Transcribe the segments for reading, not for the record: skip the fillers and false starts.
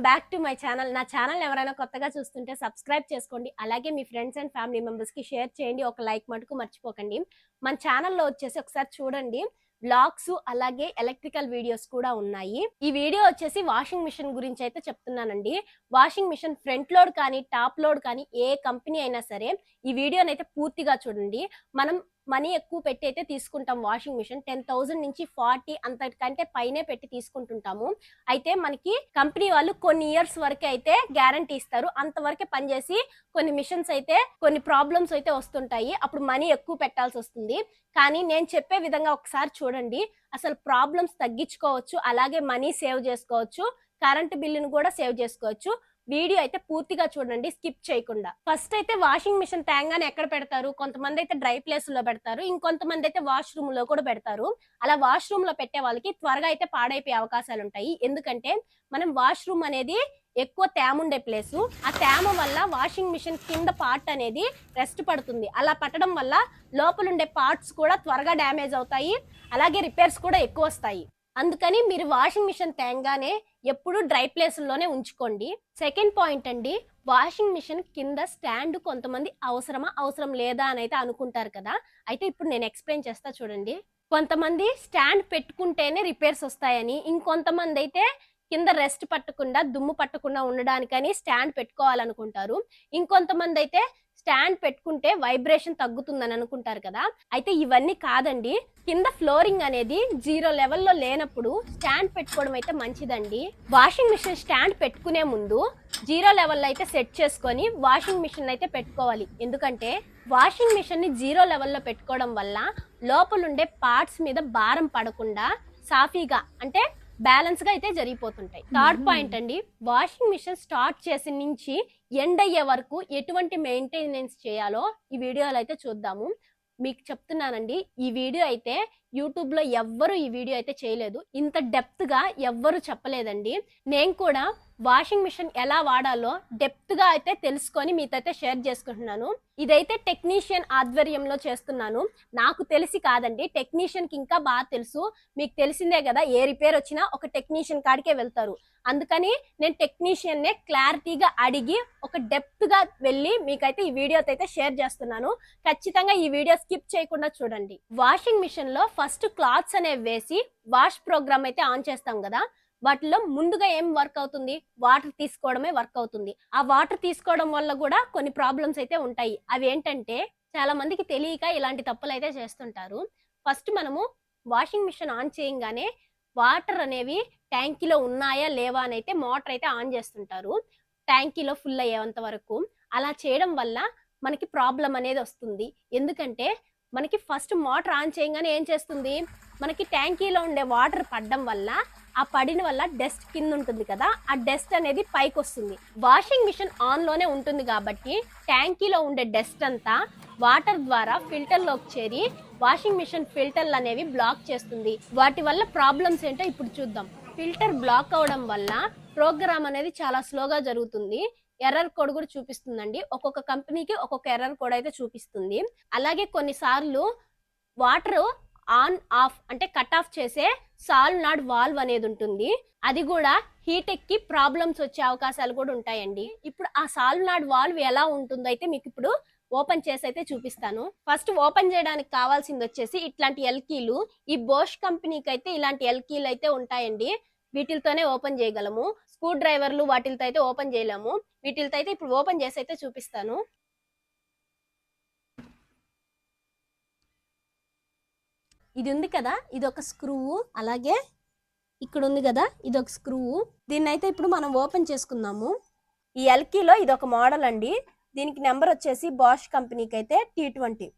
Back to my channel. నా channel ఎవరైనా కొత్తగా చూస్తుంటే సబ్స్క్రైబ్ చేసుకోండి. అలాగే మీ ఫ్రెండ్స్ అండ్ ఫ్యామిలీ మెంబర్స్కి షేర్ చేయండి. ఒక లైక్ మటుకు మర్చిపోకండి. మన ఛానల్లో వచ్చేసి ఒకసారి చూడండి, బ్లాగ్స్ అలాగే ఎలక్ట్రికల్ వీడియోస్ కూడా ఉన్నాయి. ఈ వీడియో వచ్చేసి వాషింగ్ మిషన్ గురించి అయితే చెప్తున్నానండి. వాషింగ్ మిషన్ ఫ్రంట్ లోడ్ కానీ టాప్ లోడ్ కానీ ఏ కంపెనీ అయినా సరే ఈ వీడియోని అయితే పూర్తిగా చూడండి. మనం మనీ ఎక్కువ పెట్టి అయితే తీసుకుంటాం. వాషింగ్ మిషన్ 10,000 నుంచి 40 అంతకంటే పైనే పెట్టి తీసుకుంటుంటాము. అయితే మనకి కంపెనీ వాళ్ళు కొన్ని ఇయర్స్ వరకు అయితే గ్యారంటీ ఇస్తారు. అంతవరకే పనిచేసి కొన్ని మిషన్స్ అయితే కొన్ని ప్రాబ్లమ్స్ అయితే వస్తుంటాయి. అప్పుడు మనీ ఎక్కువ పెట్టాల్సి వస్తుంది. కానీ నేను చెప్పే విధంగా ఒకసారి చూడండి, అసలు ప్రాబ్లమ్స్ తగ్గించుకోవచ్చు, అలాగే మనీ సేవ్ చేసుకోవచ్చు, కరెంట్ బిల్లును కూడా సేవ్ చేసుకోవచ్చు. వీడియో అయితే పూర్తిగా చూడండి, స్కిప్ చేయకుండా. ఫస్ట్ అయితే వాషింగ్ మిషన్ తేంగానే ఎక్కడ పెడతారు? కొంతమంది అయితే డ్రై ప్లేస్ లో పెడతారు, ఇంకొంతమంది అయితే వాష్రూమ్ లో కూడా పెడతారు. అలా వాష్రూమ్ లో పెట్టే వాళ్ళకి త్వరగా అయితే పాడైపోయే అవకాశాలు ఉంటాయి. ఎందుకంటే మనం వాష్రూమ్ అనేది ఎక్కువ తేమ ఉండే ప్లేసు. ఆ తేమ వల్ల వాషింగ్ మిషన్ కింద పార్ట్ అనేది రెస్ట్ పడుతుంది. అలా పట్టడం వల్ల లోపల ఉండే పార్ట్స్ కూడా త్వరగా డ్యామేజ్ అవుతాయి, అలాగే రిపేర్స్ కూడా ఎక్కువ వస్తాయి. అందుకని మీరు వాషింగ్ మిషన్ తేంగానే ఎప్పుడు డ్రై ప్లేసుల్లోనే ఉంచుకోండి. సెకండ్ పాయింట్ అండి, వాషింగ్ మిషన్ కింద స్టాండ్ కొంతమంది అవసరం లేదా అని అయితే అనుకుంటారు కదా. అయితే ఇప్పుడు నేను ఎక్స్ప్లెయిన్ చేస్తా చూడండి. కొంతమంది స్టాండ్ పెట్టుకుంటేనే రిపేర్స్ వస్తాయని, ఇంకొంతమంది అయితే కింద రెస్ట్ పట్టకుండా దుమ్ము పట్టకుండా ఉండడానికని స్టాండ్ పెట్టుకోవాలనుకుంటారు. ఇంకొంతమంది అయితే స్టాండ్ పెట్టుకుంటే వైబ్రేషన్ తగ్గుతుందని అనుకుంటారు కదా. అయితే ఇవన్నీ కాదండి. కింద ఫ్లోరింగ్ అనేది 0 లెవెల్లో లేనప్పుడు స్టాండ్ పెట్టుకోవడం అయితే మంచిదండి. వాషింగ్ మిషన్ స్టాండ్ పెట్టుకునే ముందు 0 లెవెల్లో అయితే సెట్ చేసుకొని వాషింగ్ మిషన్ అయితే పెట్టుకోవాలి. ఎందుకంటే వాషింగ్ మిషన్ ని 0 లెవెల్లో పెట్టుకోవడం వల్ల లోపలుండే పార్ట్స్ మీద భారం పడకుండా సాఫీగా అంటే బ్యాలెన్స్ గా అయితే జరిగిపోతుంటాయి. థర్డ్ పాయింట్ అండి, వాషింగ్ మిషన్ స్టార్ట్ చేసి నుంచి ఎండ్ అయ్యే వరకు ఎటువంటి మెయింటెనెన్స్ చేయాలో ఈ వీడియోలో అయితే చూద్దాము. మీకు చెప్తున్నానండి, ఈ వీడియో అయితే యూట్యూబ్ లో ఎవ్వరు ఈ వీడియో అయితే చేయలేదు, ఇంత డెప్త్ గా ఎవ్వరు చెప్పలేదండి. నేను కూడా వాషింగ్ మిషన్ ఎలా వాడాలో డెప్త్ గా అయితే తెలుసుకొని మీతో అయితే షేర్ చేసుకుంటున్నాను. ఇదైతే టెక్నీషియన్ ఆధ్వర్యంలో చేస్తున్నాను. నాకు తెలిసి కాదండి, టెక్నీషియన్ కి ఇంకా బాగా తెలుసు. మీకు తెలిసిందే కదా, ఏ రిపేర్ వచ్చినా ఒక టెక్నీషియన్ కాడికే వెళ్తారు. అందుకని నేను టెక్నీషియన్ నే క్లారిటీగా అడిగి ఒక డెప్త్ గా వెళ్ళి మీకైతే ఈ వీడియోతో అయితే షేర్ చేస్తున్నాను. ఖచ్చితంగా ఈ వీడియో స్కిప్ చేయకుండా చూడండి. వాషింగ్ మిషన్ లో ఫస్ట్ క్లాత్స్ అనేవి వేసి వాష్ ప్రోగ్రామ్ అయితే ఆన్ చేస్తాం కదా. వాటిలో ముందుగా ఏం వర్క్ అవుతుంది? వాటర్ తీసుకోవడమే వర్క్ అవుతుంది. ఆ వాటర్ తీసుకోవడం వల్ల కూడా కొన్ని ప్రాబ్లమ్స్ అయితే ఉంటాయి. అవి ఏంటంటే చాలా మందికి తెలియక ఇలాంటి తప్పులు అయితే చేస్తుంటారు. ఫస్ట్ మనము వాషింగ్ మిషన్ ఆన్ చేయగానే వాటర్ అనేవి ట్యాంకీలో ఉన్నాయా లేవా అని అయితే మోటార్ అయితే ఆన్ చేస్తుంటారు, ట్యాంకీలో ఫుల్ అయ్యేంత వరకు. అలా చేయడం వల్ల మనకి ప్రాబ్లం అనేది వస్తుంది. ఎందుకంటే మనకి ఫస్ట్ మోటార్ ఆన్ చేయగానే ఏం చేస్తుంది, మనకి ట్యాంకీలో ఉండే వాటర్ పడడం వల్ల ఆ పడిన వల్ల డస్ట్ కింద ఉంటుంది కదా, ఆ డస్ట్ అనేది పైకి వస్తుంది. వాషింగ్ మిషన్ ఆన్ లోనే ఉంటుంది కాబట్టి ట్యాంకీలో ఉండే డస్ట్ అంతా వాటర్ ద్వారా ఫిల్టర్ లోకి చేరి వాషింగ్ మిషన్ ఫిల్టర్లు అనేవి బ్లాక్ చేస్తుంది. వాటి వల్ల ప్రాబ్లమ్స్ ఏంటో ఇప్పుడు చూద్దాం. ఫిల్టర్ బ్లాక్ అవడం వల్ల ప్రోగ్రామ్ అనేది చాలా స్లోగా జరుగుతుంది. ఎర్రర్ కోడ్ కూడా చూపిస్తుందండి. ఒక్కొక్క కంపెనీకి ఒక్కొక్క ఎర్రర్ కోడ్ అయితే చూపిస్తుంది. అలాగే కొన్నిసార్లు వాటర్ ఆన్ ఆఫ్ అంటే కట్ ఆఫ్ చేసే సాల్నాడ్ వాల్వ్ అనేది ఉంటుంది. అది కూడా హీట్ ఎక్కి ప్రాబ్లమ్స్ వచ్చే అవకాశాలు కూడా ఉంటాయండి. ఇప్పుడు ఆ సాల్నాడ్ వాల్వ్ ఎలా ఉంటుందో అయితే మీకు ఇప్పుడు ఓపెన్ చేసి అయితే చూపిస్తాను. ఫస్ట్ ఓపెన్ చేయడానికి కావాల్సింది వచ్చేసి ఇట్లాంటి ఎల్కీలు. ఈ బోష్ కంపెనీకి అయితే ఇలాంటి ఎల్కీలు అయితే ఉంటాయండి. వీటితోనే ఓపెన్ చేయగలము. స్క్రూ డ్రైవర్లు వాటితో అయితే ఓపెన్ చేయలేము. వీటితో అయితే ఇప్పుడు ఓపెన్ చేసి అయితే చూపిస్తాను. ఇది ఉంది కదా, ఇది ఒక స్క్రూ. అలాగే ఇక్కడ ఉంది కదా, ఇది ఒక స్క్రూ. దీన్ని అయితే ఇప్పుడు మనం ఓపెన్ చేసుకుందాము. ఈ ఎల్కీలో ఇది ఒక మోడల్ అండి. దీనికి నెంబర్ వచ్చేసి బాష్ కంపెనీకి అయితే T20.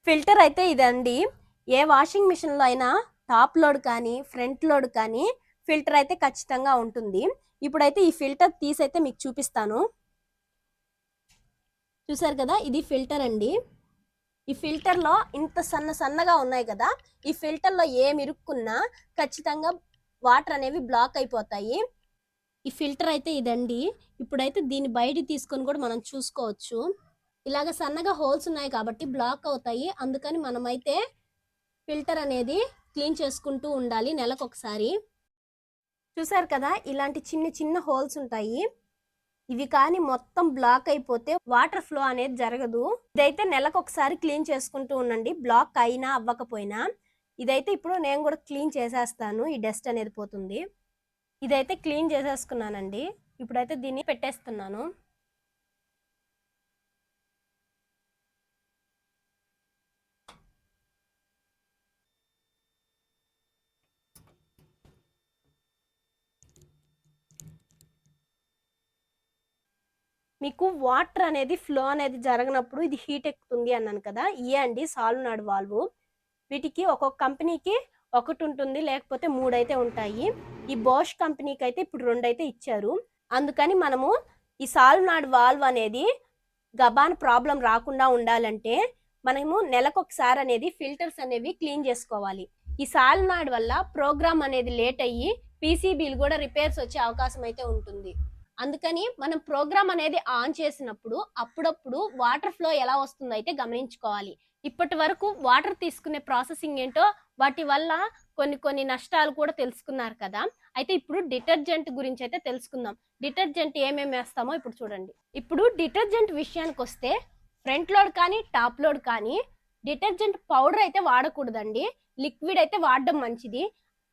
ఫిల్టర్ అయితే ఇదండి. ఏ వాషింగ్ మిషన్లో అయినా టాప్ లోడ్ కానీ ఫ్రంట్ లోడ్ కానీ ఫిల్టర్ అయితే ఖచ్చితంగా ఉంటుంది. ఇప్పుడైతే ఈ ఫిల్టర్ తీసైతే మీకు చూపిస్తాను. చూసారు కదా, ఇది ఫిల్టర్ అండి. ఈ ఫిల్టర్ లో ఇంత సన్నగా ఉన్నాయి కదా, ఈ ఫిల్టర్ లో ఏమి ఇరుక్కున్నా ఖచ్చితంగా వాటర్ అనేవి బ్లాక్ అయిపోతాయి. ఈ ఫిల్టర్ అయితే ఇదండి. ఇప్పుడైతే దీన్ని బయటికి తీసుకొని కూడా మనం చూసుకోవచ్చు. ఇలాగ సన్నగా హోల్స్ ఉన్నాయి కాబట్టి బ్లాక్ అవుతాయి. అందుకని మనమైతే ఫిల్టర్ అనేది క్లీన్ చేసుకుంటూ ఉండాలి నెలకొకసారి. చూసారు కదా, ఇలాంటి చిన్న హోల్స్ ఉంటాయి. ఇవి కానీ మొత్తం బ్లాక్ అయిపోతే వాటర్ ఫ్లో అనేది జరగదు. ఇదైతే నెలకొకసారి క్లీన్ చేసుకుంటూ ఉండండి, బ్లాక్ అయినా అవ్వకపోయినా. ఇదైతే ఇప్పుడు నేను కూడా క్లీన్ చేసేస్తాను, ఈ డస్ట్ అనేది పోతుంది. ఇదైతే క్లీన్ చేసేసుకున్నానండి. ఇప్పుడైతే దీన్ని పెట్టేస్తున్నాను. మీకు వాటర్ అనేది ఫ్లో అనేది జరగనప్పుడు ఇది హీట్ ఎక్కుతుంది అన్నాను కదా, ఇయే అండి సాల్నాడ్ వాల్వ్. వీటికి ఒక్కొక్క కంపెనీకి ఒకటి ఉంటుంది, లేకపోతే 3 అయితే ఉంటాయి. ఈ బోష్ కంపెనీకి అయితే ఇప్పుడు 2 అయితే ఇచ్చారు. అందుకని మనము ఈ సాల్నాడ్ వాల్వ్ అనేది గబాన్ ప్రాబ్లం రాకుండా ఉండాలంటే మనము నెలకొకసారి అనేది ఫిల్టర్స్ అనేవి క్లీన్ చేసుకోవాలి. ఈ సాల్నాడ్ వల్ల ప్రోగ్రామ్ అనేది లేట్ అయ్యి పీసీబీలు కూడా రిపేర్స్ వచ్చే అవకాశం అయితే ఉంటుంది. అందుకని మనం ప్రోగ్రామ్ అనేది ఆన్ చేసినప్పుడు అప్పుడప్పుడు వాటర్ ఫ్లో ఎలా వస్తుందో అయితే గమనించుకోవాలి. ఇప్పటి వరకు వాటర్ తీసుకునే ప్రాసెసింగ్ ఏంటో, వాటి వల్ల కొన్ని నష్టాలు కూడా తెలుసుకున్నారు కదా. అయితే ఇప్పుడు డిటర్జెంట్ గురించి అయితే తెలుసుకుందాం. డిటర్జెంట్ ఏమేమి వేస్తామో ఇప్పుడు చూడండి. ఇప్పుడు డిటర్జెంట్ విషయానికి వస్తే ఫ్రంట్ లోడ్ కానీ టాప్ లోడ్ కానీ డిటర్జెంట్ పౌడర్ అయితే వాడకూడదండి, లిక్విడ్ అయితే వాడడం మంచిది.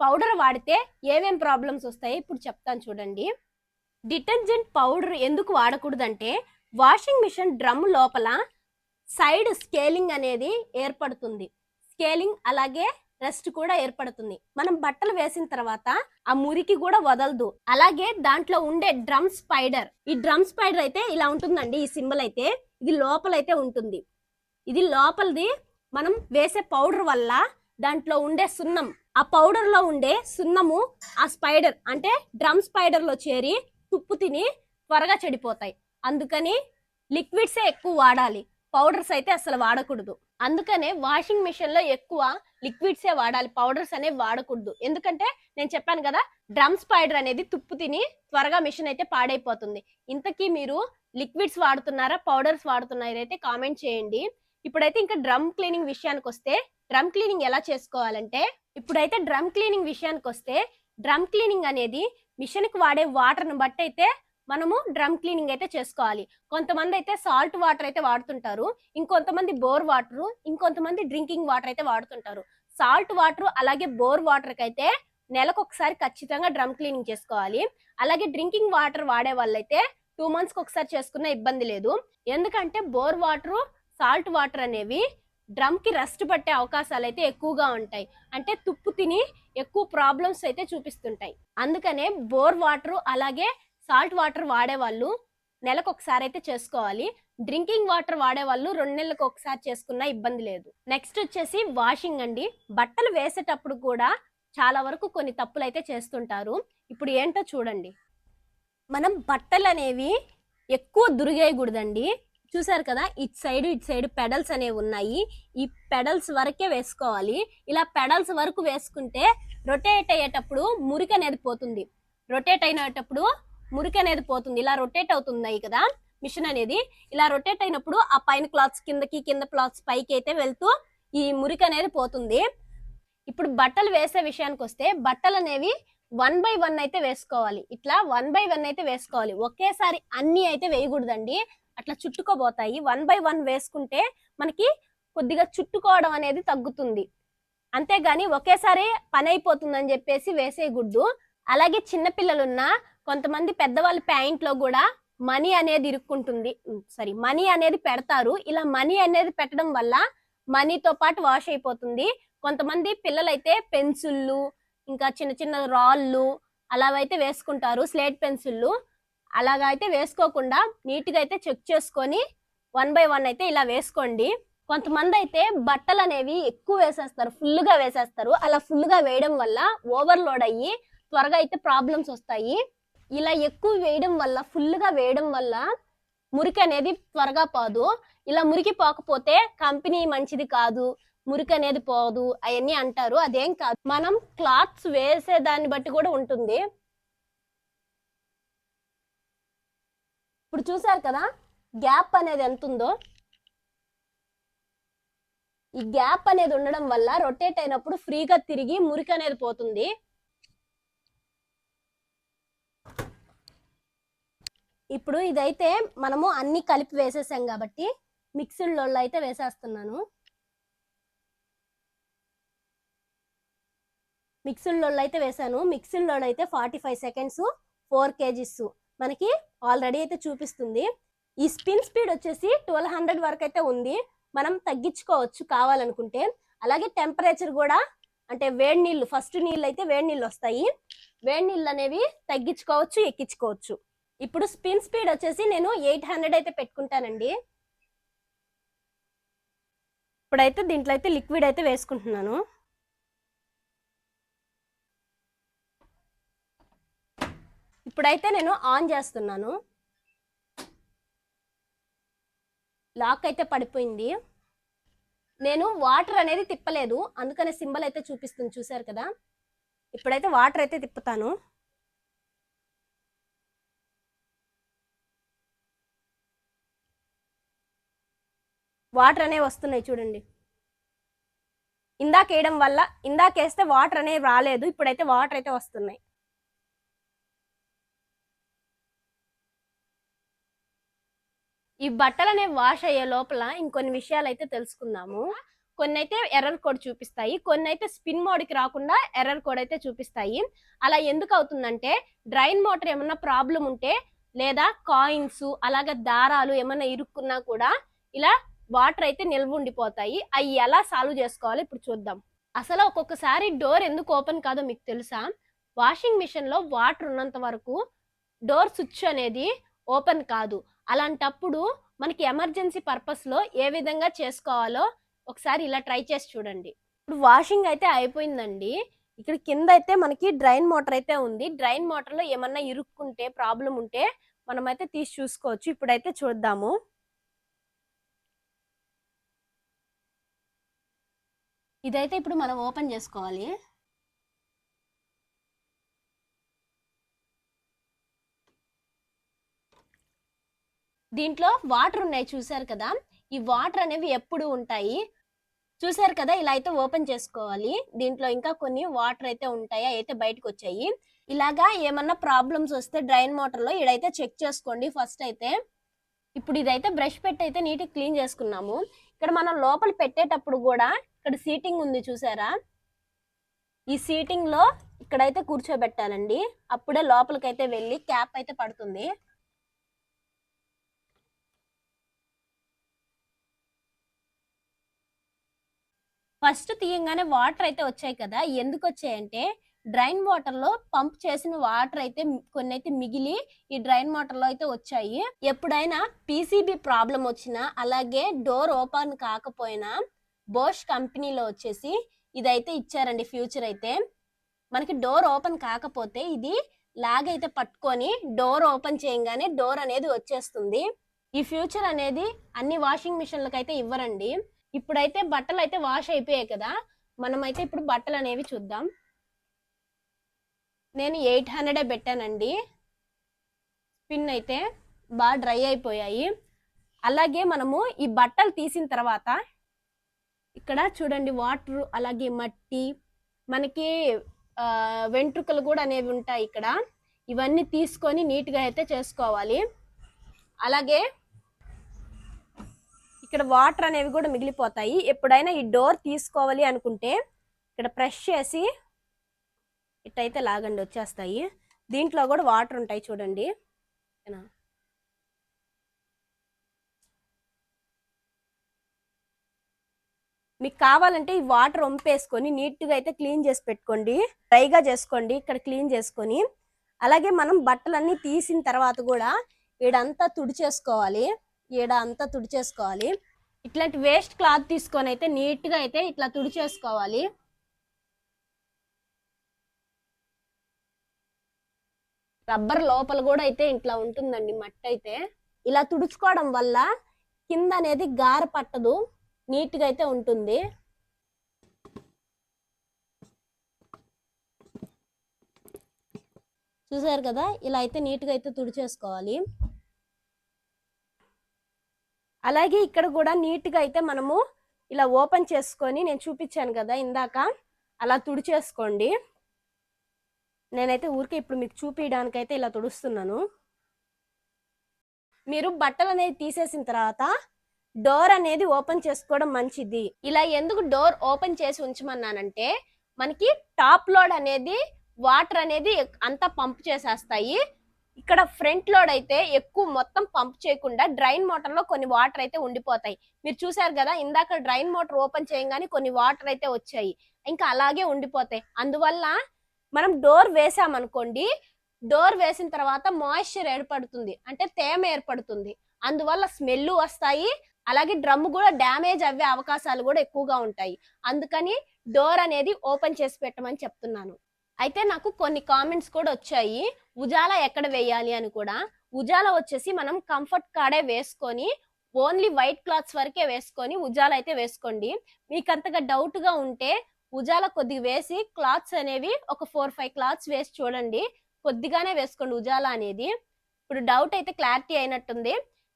పౌడర్ వాడితే ఏమేం ప్రాబ్లమ్స్ వస్తాయి ఇప్పుడు చెప్తాను చూడండి. డిటర్జెంట్ పౌడర్ ఎందుకు వాడకూడదంటే వాషింగ్ మిషన్ డ్రమ్ లోపల సైడ్ స్కేలింగ్ అనేది ఏర్పడుతుంది. స్కేలింగ్ అలాగే రెస్ట్ కూడా ఏర్పడుతుంది. మనం బట్టలు వేసిన తర్వాత ఆ మురికి కూడా వదలదు. అలాగే దాంట్లో ఉండే డ్రమ్ స్పైడర్, ఈ డ్రమ్ స్పైడర్ అయితే ఇలా ఉంటుందండి. ఈ సింబల్ అయితే ఇది లోపలైతే ఉంటుంది. ఇది లోపలిది మనం వేసే పౌడర్ వల్ల దాంట్లో ఉండే సున్నం, ఆ పౌడర్ లో ఉండే సున్నము ఆ స్పైడర్ అంటే డ్రమ్ స్పైడర్ లో చేరి తుప్పు తిని త్వరగా చెడిపోతాయి. అందుకని లిక్విడ్సే ఎక్కువ వాడాలి, పౌడర్స్ అయితే అసలు వాడకూడదు. అందుకనే వాషింగ్ మిషన్ లో ఎక్కువ లిక్విడ్సే వాడాలి, పౌడర్స్ అనేవి వాడకూడదు. ఎందుకంటే నేను చెప్పాను కదా, డ్రమ్ స్పైడర్ అనేది తుప్పు తిని త్వరగా మిషన్ అయితే పాడైపోతుంది. ఇంతకీ మీరు లిక్విడ్స్ వాడుతున్నారా, పౌడర్స్ వాడుతున్నారా అయితే కామెంట్ చేయండి. ఇప్పుడైతే ఇంకా డ్రమ్ క్లీనింగ్ విషయానికి వస్తే డ్రమ్ క్లీనింగ్ ఎలా చేసుకోవాలంటే, ఇప్పుడైతే డ్రమ్ క్లీనింగ్ విషయానికి వస్తే డ్రమ్ క్లీనింగ్ అనేది మిషన్ కి వాడే వాటర్ ను బట్టి అయితే మనము డ్రమ్ క్లీనింగ్ అయితే చేసుకోవాలి. కొంతమంది అయితే సాల్ట్ వాటర్ అయితే వాడుతుంటారు, ఇంకొంతమంది బోర్ వాటర్, ఇంకొంతమంది డ్రింకింగ్ వాటర్ అయితే వాడుతుంటారు. సాల్ట్ వాటర్ అలాగే బోర్ వాటర్ కి అయితే నెలకు ఒకసారి ఖచ్చితంగా డ్రమ్ క్లీనింగ్ చేసుకోవాలి. అలాగే డ్రింకింగ్ వాటర్ వాడే వాళ్ళైతే 2 months కి ఒకసారి చేసుకున్న ఇబ్బంది లేదు. ఎందుకంటే బోర్ వాటర్, సాల్ట్ వాటర్ అనేవి డ్రమ్ కి రెస్ట్ పట్టే అవకాశాలు అయితే ఎక్కువగా ఉంటాయి. అంటే తుప్పు తిని ఎక్కువ ప్రాబ్లమ్స్ అయితే చూపిస్తుంటాయి. అందుకనే బోర్ వాటర్ అలాగే సాల్ట్ వాటర్ వాడే వాళ్ళు నెలకు ఒకసారి అయితే చేసుకోవాలి. డ్రింకింగ్ వాటర్ వాడే వాళ్ళు 2 నెలలకు ఒకసారి చేసుకున్న ఇబ్బంది లేదు. నెక్స్ట్ వచ్చేసి వాషింగ్ అండి. బట్టలు వేసేటప్పుడు కూడా చాలా వరకు కొన్ని తప్పులు అయితే చేస్తుంటారు. ఇప్పుడు ఏంటో చూడండి. మనం బట్టలు అనేవి ఎక్కువ దురిగేయకూడదండి. చూసారు కదా, ఇటు సైడ్ పెడల్స్ అనేవి ఉన్నాయి. ఈ పెడల్స్ వరకే వేసుకోవాలి. ఇలా పెడల్స్ వరకు వేసుకుంటే రొటేట్ అయ్యేటప్పుడు మురికి అనేది పోతుంది. ఇలా రొటేట్ అవుతున్నాయి కదా మిషన్ అనేది. ఇలా రొటేట్ అయినప్పుడు ఆ పైన క్లాత్స్ కిందకి, కింద క్లాత్స్ పైకి అయితే వెళ్తూ ఈ మురికి అనేది పోతుంది. ఇప్పుడు బట్టలు వేసే విషయానికి వస్తే బట్టలు అనేవి 1 by 1 అయితే వేసుకోవాలి. ఇట్లా 1 by 1 అయితే వేసుకోవాలి. ఒకేసారి అన్ని అయితే వేయకూడదండి, అట్లా చుట్టుకోబోతాయి. 1 by 1 వేసుకుంటే మనకి కొద్దిగా చుట్టుకోవడం అనేది తగ్గుతుంది. అంతేగాని ఒకేసారి పని అయిపోతుందని చెప్పేసి వేసేయకూడదు. అలాగే చిన్నపిల్లలున్న కొంతమంది పెద్దవాళ్ళ ప్యాంట్ లో కూడా మనీ అనేది ఇరుక్కుంటుంది, మనీ అనేది పెడతారు. ఇలా మనీ అనేది పెట్టడం వల్ల మనీతో పాటు వాష్ అయిపోతుంది. కొంతమంది పిల్లలైతే పెన్సిళ్ళు, ఇంకా చిన్న రాళ్ళు అలాగైతే వేసుకుంటారు, స్లేట్ పెన్సిళ్ళు. అలాగైతే వేసుకోకుండా నీట్గా అయితే చెక్ చేసుకొని 1 by 1 అయితే ఇలా వేసుకోండి. కొంతమంది అయితే బట్టలు అనేవి ఎక్కువ వేసేస్తారు, ఫుల్గా వేసేస్తారు. అలా ఫుల్గా వేయడం వల్ల ఓవర్లోడ్ అయ్యి త్వరగా అయితే ప్రాబ్లమ్స్ వస్తాయి. ఇలా ఎక్కువ వేయడం వల్ల, ఫుల్గా వేయడం వల్ల మురికి అనేది త్వరగా పోదు. ఇలా మురికి పోకపోతే కంపెనీ మంచిది కాదు, మురికి అనేది పోదు అవన్నీ అంటారు. అదేం కాదు, మనం క్లాత్స్ వేసే దాన్ని బట్టి కూడా ఉంటుంది. ఇప్పుడు చూసారు కదా గ్యాప్ అనేది ఎంత ఉందో. ఈ గ్యాప్ అనేది ఉండడం వల్ల రొటేట్ అయినప్పుడు ఫ్రీగా తిరిగి మురికి అనేది పోతుంది. ఇప్పుడు ఇదైతే మనము అన్ని కలిపి వేసేసాం కాబట్టి మిక్స్డ్ లోల్లో అయితే వేసేస్తున్నాను. మిక్స్డ్ లోల్లో అయితే వేసాను. మిక్స్డ్ లోడ్ అయితే 45 సెకండ్స్ 4 kgs మనకి ఆల్రెడీ అయితే చూపిస్తుంది. ఈ స్పిన్ స్పీడ్ వచ్చేసి 1200 వరకు అయితే ఉంది. మనం తగ్గించుకోవచ్చు కావాలనుకుంటే. అలాగే టెంపరేచర్ కూడా, అంటే వేడి నీళ్ళు, ఫస్ట్ నీళ్ళు అయితే వేడి నీళ్ళు వస్తాయి, వేడి నీళ్ళు అనేవి తగ్గించుకోవచ్చు, ఎక్కించుకోవచ్చు. ఇప్పుడు స్పిన్ స్పీడ్ వచ్చేసి నేను 800 అయితే పెట్టుకుంటానండి. ఇప్పుడైతే దీంట్లో అయితే లిక్విడ్ అయితే వేసుకుంటున్నాను. ఇప్పుడైతే నేను ఆన్ చేస్తున్నాను. లాక్ అయితే పడిపోయింది. నేను వాటర్ అనేది తిప్పలేదు, అందుకనే సింబల్ అయితే చూపిస్తుంది, చూసారు కదా. ఇప్పుడైతే వాటర్ అయితే తిప్పుతాను. వాటర్ అనేవి వస్తున్నాయి చూడండి. ఇందాక వేయడం వల్ల, ఇందాకేస్తే వాటర్ అనేవి రాలేదు, ఇప్పుడైతే వాటర్ అయితే వస్తున్నాయి. ఈ బట్టలు అనేవి వాష్ అయ్యే లోపల ఇంకొన్ని విషయాలు అయితే తెలుసుకుందాము. కొన్ని అయితే ఎర్రర్ కోడ్ చూపిస్తాయి, కొన్ని అయితే స్పిన్ మోడ్కి రాకుండా ఎర్రర్ కోడ్ అయితే చూపిస్తాయి. అలా ఎందుకు అవుతుందంటే డ్రైన్ మోటార్ ఏమన్నా ప్రాబ్లం ఉంటే, లేదా కాయిన్స్ అలాగే దారాలు ఏమన్నా ఇరుక్కున్నా కూడా ఇలా వాటర్ అయితే నిల్వ ఉండిపోతాయి. అవి ఎలా సాల్వ్ చేసుకోవాలో ఇప్పుడు చూద్దాం. అసలు ఒక్కొక్కసారి డోర్ ఎందుకు ఓపెన్ కాదో మీకు తెలుసా? వాషింగ్ మిషన్ లో వాటర్ ఉన్నంత వరకు డోర్ స్విచ్ అనేది ఓపెన్ కాదు. అలాంటప్పుడు మనకి ఎమర్జెన్సీ పర్పస్ లో ఏ విధంగా చేసుకోవాలో ఒకసారి ఇలా ట్రై చేసి చూడండి. ఇప్పుడు వాషింగ్ అయితే అయిపోయిందండి. ఇక్కడ కింద అయితే మనకి డ్రైన్ మోటార్ అయితే ఉంది. డ్రైన్ మోటార్ లో ఏమన్నా ఇరుక్కుంటే, ప్రాబ్లం ఉంటే మనమైతే తీసి చూసుకోవచ్చు. ఇప్పుడైతే చూద్దాము. ఇదైతే ఇప్పుడు మనం ఓపెన్ చేసుకోవాలి. దీంట్లో వాటర్ ఉన్నాయి చూసారు కదా. ఈ వాటర్ అనేవి ఎప్పుడు ఉంటాయి చూసారు కదా. ఇలా అయితే ఓపెన్ చేసుకోవాలి. దీంట్లో ఇంకా కొన్ని వాటర్ అయితే ఉంటాయి, అయితే బయటకు వచ్చాయి. ఇలాగా ఏమన్నా ప్రాబ్లమ్స్ వస్తే డ్రైన్ మోటార్ లో ఇదైతే చెక్ చేసుకోండి ఫస్ట్ అయితే. ఇప్పుడు ఇదైతే బ్రష్ పెట్టి అయితే నీట్గా క్లీన్ చేసుకున్నాము. ఇక్కడ మనం లోపల పెట్టేటప్పుడు కూడా ఇక్కడ సీటింగ్ ఉంది చూసారా. ఈ సీటింగ్ లో ఇక్కడైతే కూర్చోబెట్టాలండి, అప్పుడే లోపలికైతే వెళ్ళి క్యాప్ అయితే పడుతుంది. ఫస్ట్ తీయంగానే వాటర్ అయితే వచ్చాయి కదా. ఎందుకు వచ్చాయంటే డ్రైన్ వాటర్ లో పంప్ చేసిన వాటర్ అయితే కొన్ని అయితే మిగిలి ఈ డ్రైన్ వాటర్ లో అయితే వచ్చాయి. ఎప్పుడైనా పీసీబీ ప్రాబ్లం వచ్చినా, అలాగే డోర్ ఓపెన్ కాకపోయినా బోష్ కంపెనీలో వచ్చేసి ఇదైతే ఇచ్చారండి ఫ్యూచర్ అయితే. మనకి డోర్ ఓపెన్ కాకపోతే ఇది లాగ్ అయితే పట్టుకొని డోర్ ఓపెన్ చేయగానే డోర్ అనేది వచ్చేస్తుంది. ఈ ఫ్యూచర్ అనేది అన్ని వాషింగ్ మిషన్లకు అయితే ఇవ్వరండి. ఇప్పుడైతే బట్టలు అయితే వాష్ అయిపోయాయి కదా, మనమైతే ఇప్పుడు బట్టలు అనేవి చూద్దాం. నేను 800 పెట్టానండి. స్పిన్ అయితే బాగా డ్రై అయిపోయాయి. అలాగే మనము ఈ బట్టలు తీసిన తర్వాత ఇక్కడ చూడండి వాటర్, అలాగే మట్టి, మనకి వెంట్రుకలు కూడా అనేవి ఉంటాయి ఇక్కడ. ఇవన్నీ తీసుకొని నీట్గా అయితే చేసుకోవాలి. అలాగే ఇక్కడ వాటర్ అనేవి కూడా మిగిలిపోతాయి. ఎప్పుడైనా ఈ డోర్ తీసుకోవాలి అనుకుంటే ఇక్కడ ప్రెస్ చేసి ఇట్టయితే లాగండి, వచ్చేస్తాయి. దీంట్లో కూడా వాటర్ ఉంటాయి చూడండి. మీకు కావాలంటే ఈ వాటర్ వంపేసుకొని నీట్గా అయితే క్లీన్ చేసి పెట్టుకోండి, డ్రైగా చేసుకోండి ఇక్కడ క్లీన్ చేసుకొని. అలాగే మనం బట్టలన్నీ తీసిన తర్వాత కూడా ఈడంతా తుడిచేసుకోవాలి, ఈడ అంతా తుడిచేసుకోవాలి. ఇట్లాంటి వేస్ట్ క్లాత్ తీసుకొని అయితే నీట్గా అయితే ఇట్లా తుడిచేసుకోవాలి. రబ్బర్ లోపల కూడా అయితే ఇట్లా ఉంటుందండి మట్టి అయితే, ఇలా తుడుచుకోవడం వల్ల కింద అనేది గార పట్టదు, నీట్గా అయితే ఉంటుంది. చూసారు కదా, ఇలా అయితే నీట్గా అయితే తుడిచేసుకోవాలి. అలాగే ఇక్కడ కూడా నీట్గా అయితే మనము ఇలా ఓపెన్ చేసుకొని, నేను చూపించాను కదా ఇందాక, అలా తుడిచేసుకోండి. నేనైతే ఊరికే ఇప్పుడు మీకు చూపించడానికైతే ఇలా తుడుస్తున్నాను. మీరు బట్టలు అనేది తీసేసిన తర్వాత డోర్ అనేది ఓపెన్ చేసుకోవడం మంచిది. ఇలా ఎందుకు డోర్ ఓపెన్ చేసి ఉంచమన్నానంటే, మనకి టాప్ లోడ్ అనేది వాటర్ అనేది అంతా పంప్ చేసేస్తాయి. ఇక్కడ ఫ్రంట్ లోడ్ అయితే ఎక్కువ మొత్తం పంప్ చేయకుండా డ్రైన్ మోటార్ లో కొన్ని వాటర్ అయితే ఉండిపోతాయి. మీరు చూసారు కదా, ఇందాక డ్రైన్ మోటార్ ఓపెన్ చేయగానే కొన్ని వాటర్ అయితే వచ్చాయి, ఇంకా అలాగే ఉండిపోతాయి. అందువల్ల మనం డోర్ వేసామనుకోండి, డోర్ వేసిన తర్వాత మాయిశ్చర్ ఏర్పడుతుంది, అంటే తేమ ఏర్పడుతుంది. అందువల్ల స్మెల్ వస్తాయి, అలాగే డ్రమ్ కూడా డ్యామేజ్ అవ్వే అవకాశాలు కూడా ఎక్కువగా ఉంటాయి. అందుకని డోర్ అనేది ఓపెన్ చేసి పెట్టమని చెప్తున్నాను. అయితే నాకు కొన్ని కామెంట్స్ కూడా వచ్చాయి, ఉజాలా ఎక్కడ వేయాలి అని కూడా. ఉజాలా వచ్చేసి మనం కంఫర్ట్ కాడే వేసుకొని ఓన్లీ వైట్ క్లాత్స్ వరకే వేసుకొని ఉజాలా అయితే వేసుకోండి. మీకు అంతగా డౌట్ గా ఉంటే ఉజాలా కొద్దిగా వేసి క్లాత్స్ అనేవి ఒక 4-5 క్లాత్స్ వేసి చూడండి, కొద్దిగానే వేసుకోండి ఉజాలా అనేది. ఇప్పుడు డౌట్ అయితే క్లారిటీ అయినట్టుంది.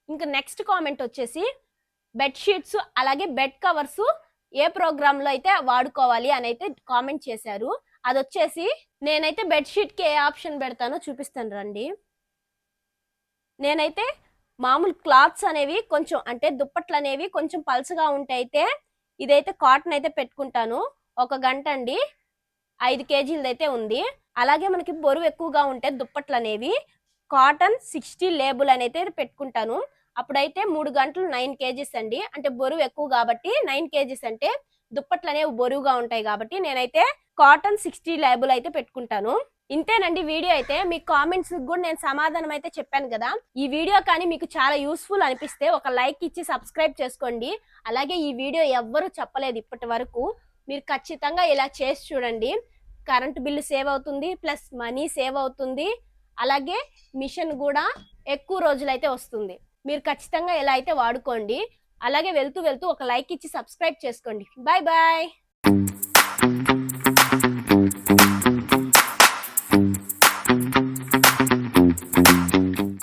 ఇంకా నెక్స్ట్ కామెంట్ వచ్చేసి బెడ్షీట్స్ అలాగే బెడ్ కవర్స్ ఏ ప్రోగ్రామ్ లో అయితే వాడుకోవాలి అని అయితే కామెంట్ చేశారు. అది వచ్చేసి నేనైతే బెడ్షీట్ కి ఏ ఆప్షన్ పెడతానో చూపిస్తాను రండి. నేనైతే మామూలు క్లాత్స్ అనేవి కొంచెం, అంటే దుప్పట్లు అనేవి కొంచెం పల్చగా ఉంటే అయితే ఇదైతే కాటన్ అయితే పెట్టుకుంటాను. 1 గంట అండి, 5 కేజీలది అయితే ఉంది. అలాగే మనకి బరువు ఎక్కువగా ఉంటే దుప్పట్లు అనేవి కాటన్ 60 లేబుల్ అని అయితే పెట్టుకుంటాను. అప్పుడైతే 3 గంటలు 9 కేజీస్ అండి, అంటే బరువు ఎక్కువ కాబట్టి 9 కేజీస్ అంటే దుప్పట్లు అనేవి బరువుగా ఉంటాయి కాబట్టి నేనైతే కాటన్ 60 లేబుల్ అయితే పెట్టుకుంటాను. ఇంతేనండి వీడియో అయితే. మీ కామెంట్స్ కూడా నేను సమాధానం అయితే చెప్పాను కదా. ఈ వీడియో కానీ మీకు చాలా యూస్ఫుల్ అనిపిస్తే ఒక లైక్ ఇచ్చి సబ్స్క్రైబ్ చేసుకోండి. అలాగే ఈ వీడియో ఎవ్వరూ చెప్పలేదు ఇప్పటి వరకు, మీరు ఖచ్చితంగా ఇలా చేసి చూడండి. కరెంట్ బిల్లు సేవ్ అవుతుంది, ప్లస్ మనీ సేవ్ అవుతుంది, అలాగే మిషన్ కూడా ఎక్కువ రోజులైతే వస్తుంది. మీరు ఖచ్చితంగా ఇలా అయితే వాడుకోండి. అలాగే వెళ్తూ వెళ్తూ ఒక లైక్ ఇచ్చి సబ్స్క్రైబ్ చేసుకోండి. Bye bye.